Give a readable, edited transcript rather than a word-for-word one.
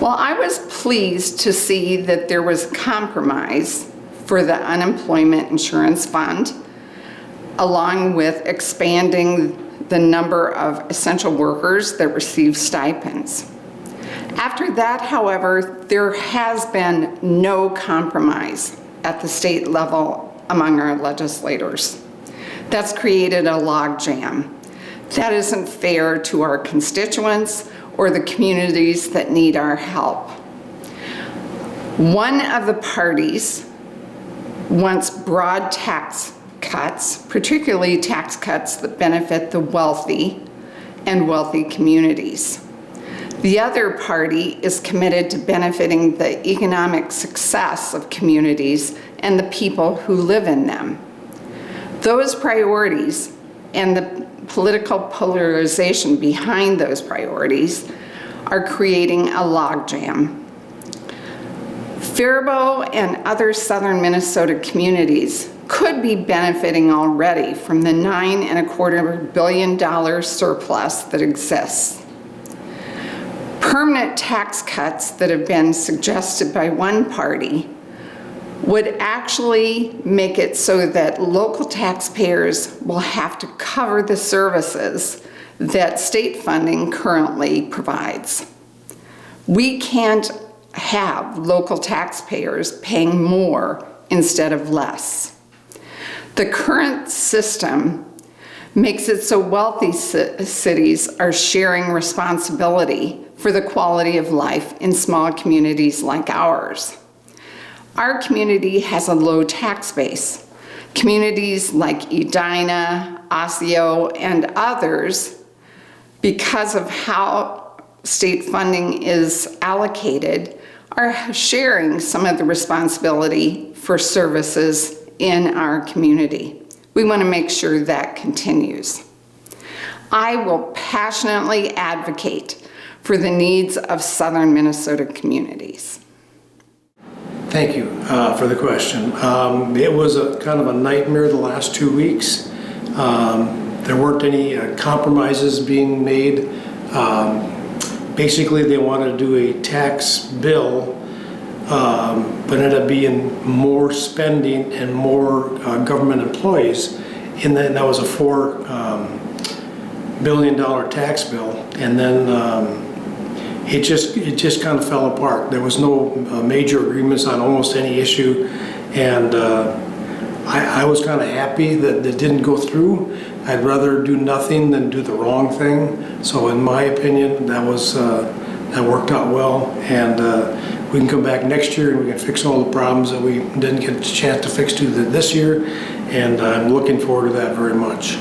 Well, I was pleased to see that there was compromise for the unemployment insurance fund, along with expanding the number of essential workers that receive stipends. After that, however, there has been no compromise at the state level among our legislators. That's created a logjam. That isn't fair to our constituents or the communities that need our help. One of the parties wants broad tax cuts, particularly tax cuts that benefit the wealthy and wealthy communities. The other party is committed to benefiting the economic success of communities and the people who live in them. Those priorities and the political polarization behind those priorities are creating a logjam. Faribault and other southern Minnesota communities could be benefiting already from the $9.25 billion surplus that exists. Permanent tax cuts that have been suggested by one party would actually make it so that local taxpayers will have to cover the services that state funding currently provides. We can't have local taxpayers paying more instead of less. The current system makes it so wealthy cities are sharing responsibility for the quality of life in small communities like ours. Our community has a low tax base. Communities like Edina, Osseo, and others, because of how state funding is allocated, are sharing some of the responsibility for services in our community. We want to make sure that continues. I will passionately advocate for the needs of southern Minnesota communities. Thank you for the question. It was kind of a nightmare the last 2 weeks. There weren't any compromises being made. Basically, they wanted to do a tax bill, but ended up being more spending and more government employees. And then that was a $4 billion tax bill. And then it just kind of fell apart. There was no major agreements on almost any issue, and I was kind of happy that it didn't go through. I'd rather do nothing than do the wrong thing. So in my opinion, that worked out well, and we can come back next year and we can fix all the problems that we didn't get a chance to fix this year, and I'm looking forward to that very much.